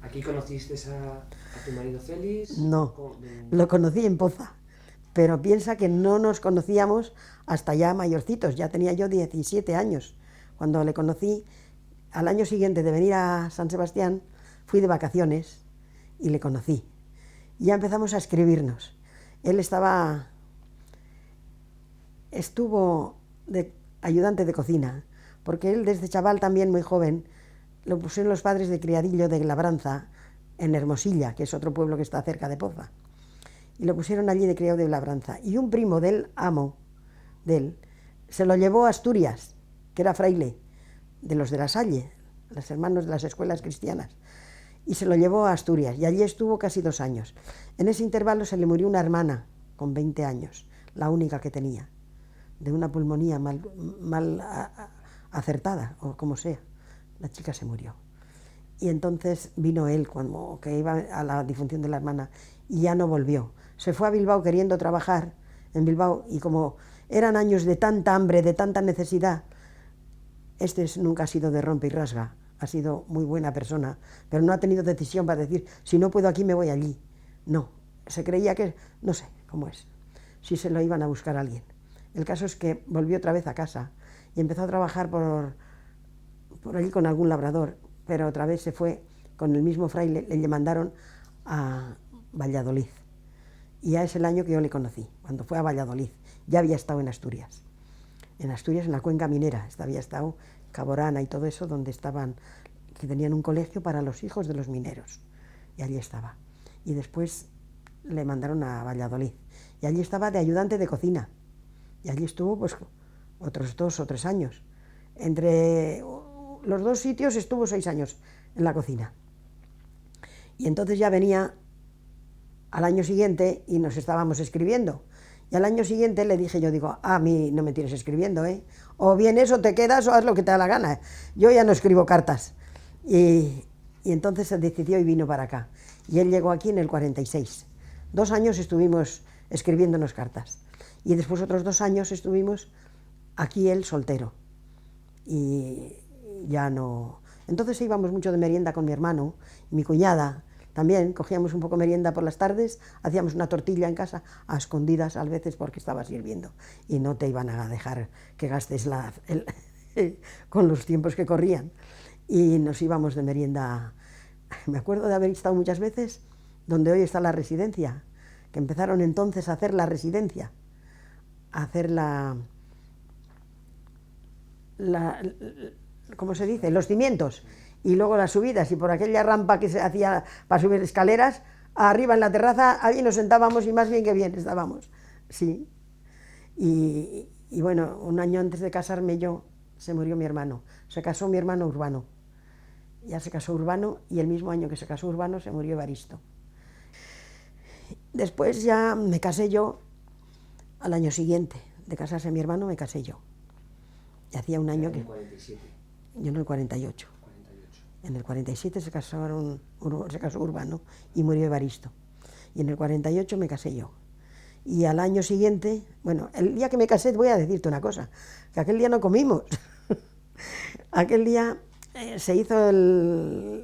¿Aquí conociste a tu marido Félix? No, lo conocí en Poza, pero piensa que no nos conocíamos hasta ya mayorcitos, ya tenía yo 17 años. Cuando le conocí, al año siguiente de venir a San Sebastián, fui de vacaciones y le conocí. Y ya empezamos a escribirnos. Él estuvo de ayudante de cocina, porque él desde chaval también muy joven lo pusieron los padres de criadillo de Labranza, en Hermosilla, que es otro pueblo que está cerca de Poza, y lo pusieron allí de criado de Labranza. Y un primo del amo de él se lo llevó a Asturias, que era fraile de los de la Salle, los hermanos de las escuelas cristianas, y se lo llevó a Asturias, y allí estuvo casi 2 años. En ese intervalo se le murió una hermana con 20 años, la única que tenía, de una pulmonía mal acertada, o como sea. La chica se murió. Y entonces vino él, cuando que iba a la difunción de la hermana, y ya no volvió. Se fue a Bilbao queriendo trabajar en Bilbao, y como eran años de tanta hambre, de tanta necesidad, nunca ha sido de rompe y rasga, ha sido muy buena persona, pero no ha tenido decisión para decir, si no puedo aquí, me voy allí. No, se creía que, no sé cómo es, si se lo iban a buscar a alguien. El caso es que volvió otra vez a casa y empezó a trabajar por allí con algún labrador, pero otra vez se fue con el mismo fraile, le mandaron a Valladolid. Y ya es el año que yo le conocí, cuando fue a Valladolid. Ya había estado en Asturias, en la cuenca minera, había estado Caborana y todo eso, donde estaban, que tenían un colegio para los hijos de los mineros, y allí estaba. Y después le mandaron a Valladolid, y allí estaba de ayudante de cocina, y allí estuvo pues otros 2 o 3 años. Entre los 2 sitios estuvo 6 años en la cocina. Y entonces ya venía al año siguiente y nos estábamos escribiendo. Y al año siguiente le dije, yo digo, a mí no me tienes escribiendo, ¿eh? O vienes o te quedas o haz lo que te da la gana. Yo ya no escribo cartas. Y entonces se decidió y vino para acá. Y él llegó aquí en el 46. 2 años estuvimos escribiéndonos cartas. Y después otros 2 años estuvimos aquí él soltero. Y ya no. Entonces íbamos mucho de merienda con mi hermano y mi cuñada. También cogíamos un poco merienda por las tardes, hacíamos una tortilla en casa, a escondidas a veces porque estaba sirviendo. Y no te iban a dejar que gastes con los tiempos que corrían. Y nos íbamos de merienda. Me acuerdo de haber estado muchas veces donde hoy está la residencia, que empezaron entonces a hacer la residencia, a hacer ¿cómo se dice? Los cimientos, y luego las subidas, y por aquella rampa que se hacía para subir escaleras, arriba en la terraza, allí nos sentábamos y más bien que bien estábamos, sí. Y bueno, un año antes de casarme yo, se murió mi hermano, se casó mi hermano Urbano, ya se casó Urbano, y el mismo año que se casó Urbano se murió Evaristo. Después ya me casé yo, al año siguiente de casarse mi hermano me casé yo. Y hacía un año que... En el 47. Yo en el 48. 48. En el 47 se casó Urbano y murió Evaristo. Y en el 48 me casé yo. Y al año siguiente, bueno, el día que me casé, voy a decirte una cosa, que aquel día no comimos. Aquel día se hizo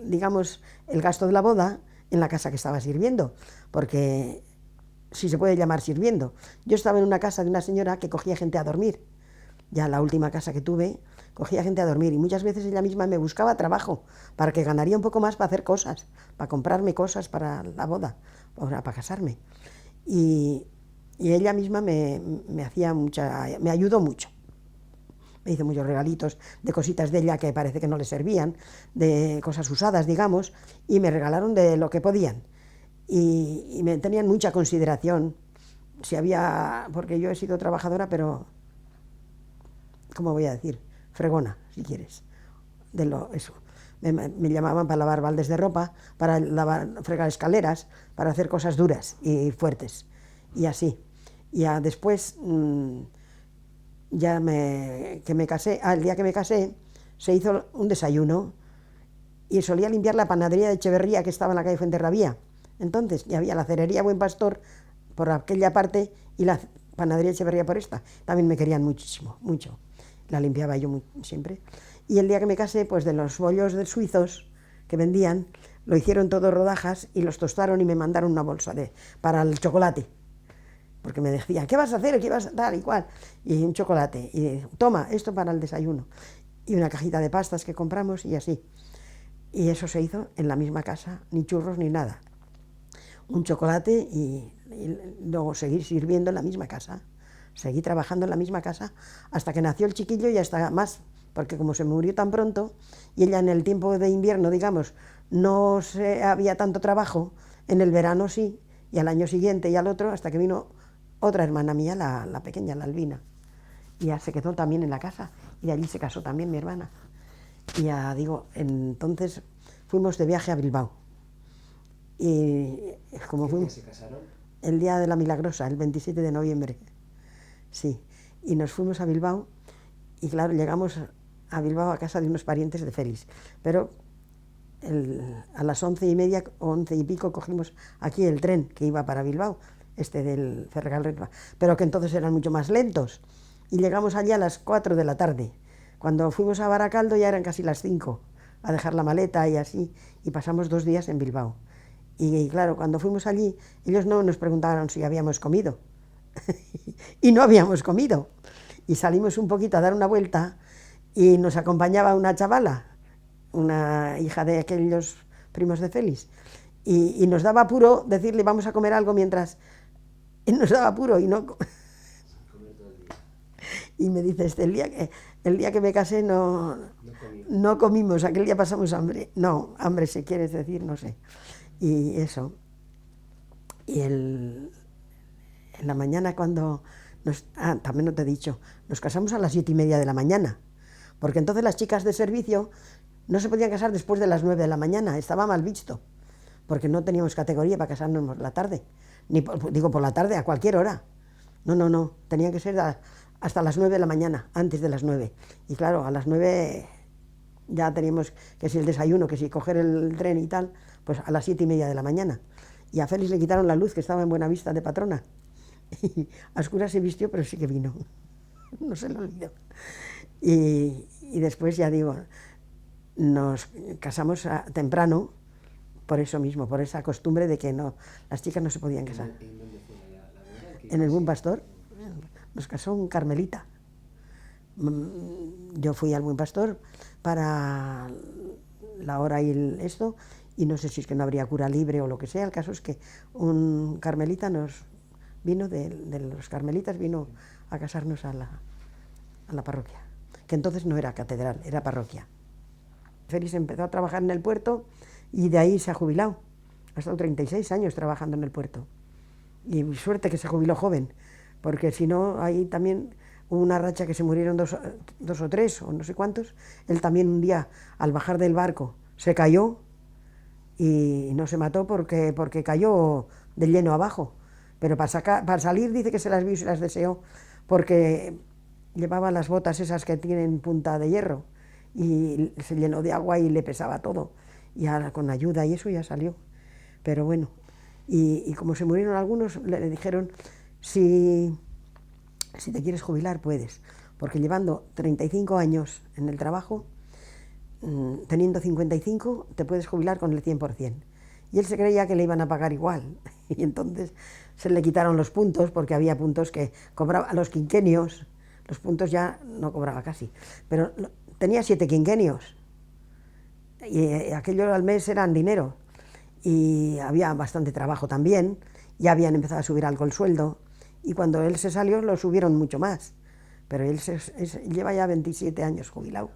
digamos, el gasto de la boda en la casa que estaba sirviendo, porque si se puede llamar sirviendo. Yo estaba en una casa de una señora que cogía gente a dormir. Ya la última casa que tuve, cogía gente a dormir y muchas veces ella misma me buscaba trabajo para que ganaría un poco más para hacer cosas, para comprarme cosas para la boda, para casarme. Y ella misma me ayudó mucho. Me hizo muchos regalitos de cositas de ella que parece que no le servían, de cosas usadas, digamos, y me regalaron de lo que podían. Y me tenían mucha consideración. Si había, porque yo he sido trabajadora, pero ¿cómo voy a decir? Fregona, si quieres. Eso. Me llamaban para lavar baldes de ropa, para fregar escaleras, para hacer cosas duras y fuertes. Y así. Y ya después, que me casé, el día que me casé, se hizo un desayuno y solía limpiar la panadería de Echeverría que estaba en la calle Fuenterrabía. Entonces, ya había la cerería Buen Pastor por aquella parte y la panadería Echeverría por esta. También me querían muchísimo, mucho. La limpiaba yo siempre. Y el día que me casé, pues de los bollos de suizos que vendían, lo hicieron todo rodajas y los tostaron y me mandaron una bolsa para el chocolate. Porque me decían, ¿qué vas a hacer? ¿Qué vas a dar? Y cual. Y un chocolate. Y toma, esto para el desayuno. Y una cajita de pastas que compramos y así. Y eso se hizo en la misma casa, ni churros ni nada. Un chocolate y luego seguir sirviendo en la misma casa. Seguí trabajando en la misma casa hasta que nació el chiquillo y hasta más, porque como se murió tan pronto y ella en el tiempo de invierno, digamos, no había tanto trabajo, en el verano sí, y al año siguiente y al otro, hasta que vino otra hermana mía, la pequeña, la Albina, y ya se quedó también en la casa, y de allí se casó también mi hermana. Y ya digo, entonces fuimos de viaje a Bilbao. Y como ¿Qué día fuimos se casaron? el día de la Milagrosa, el 27 de noviembre, sí, y nos fuimos a Bilbao, y claro, llegamos a Bilbao a casa de unos parientes de Félix, pero a las 11:30 o 11 y pico cogimos aquí el tren que iba para Bilbao, del Ferrocarril, pero que entonces eran mucho más lentos, y llegamos allí a las 4 de la tarde. Cuando fuimos a Baracaldo ya eran casi las 5, a dejar la maleta y así, y pasamos 2 días en Bilbao. Y claro, cuando fuimos allí, ellos no nos preguntaron si habíamos comido, y no habíamos comido, y salimos un poquito a dar una vuelta, y nos acompañaba una chavala, una hija de aquellos primos de Félix, y nos daba apuro decirle vamos a comer algo mientras, y nos daba apuro y no... Y me dice, el día que me casé no comimos, aquel día pasamos hambre. No, hambre si quieres decir, no sé. Y eso. Y en la mañana cuando también no te he dicho, nos casamos a las 7:30 de la mañana, porque entonces las chicas de servicio no se podían casar después de las 9 de la mañana, estaba mal visto, porque no teníamos categoría para casarnos por la tarde, digo por la tarde, a cualquier hora. No, tenía que ser hasta las 9 de la mañana, antes de las 9. Y claro, a las 9 ya teníamos que si el desayuno, que si coger el tren y tal, pues a las 7:30 de la mañana. Y a Félix le quitaron la luz, que estaba en Buenavista de patrona. Y a oscuras se vistió, pero sí que vino. No se lo olvidó. Y después, ya digo, nos casamos temprano, por eso mismo, por esa costumbre de que las chicas no se podían casar. ¿En dónde fue la boda? En el Buen Pastor, nos casó un carmelita. Yo fui al Buen Pastor para la hora y esto, y no sé si es que no habría cura libre o lo que sea. El caso es que un carmelita nos vino, de los carmelitas, vino a casarnos a la parroquia, que entonces no era catedral, era parroquia. Félix empezó a trabajar en el puerto y de ahí se ha jubilado. Ha estado 36 años trabajando en el puerto. Y suerte que se jubiló joven, porque si no, ahí también hubo una racha que se murieron dos o tres, o no sé cuántos. Él también un día, al bajar del barco, se cayó y no se mató porque cayó de lleno abajo. Pero para salir dice que se las vio y se las deseó, porque llevaba las botas esas que tienen punta de hierro y se llenó de agua y le pesaba todo. Y ahora con ayuda y eso ya salió. Pero bueno, y como se murieron algunos, le dijeron, si te quieres jubilar puedes, porque llevando 35 años en el trabajo, teniendo 55, te puedes jubilar con el 100%. Y él se creía que le iban a pagar igual, y entonces se le quitaron los puntos, porque había puntos que cobraba, los quinquenios, los puntos ya no cobraba casi, pero tenía 7 quinquenios, y aquello al mes eran dinero, y había bastante trabajo también, ya habían empezado a subir algo el sueldo, y cuando él se salió lo subieron mucho más, pero él lleva ya 27 años jubilado.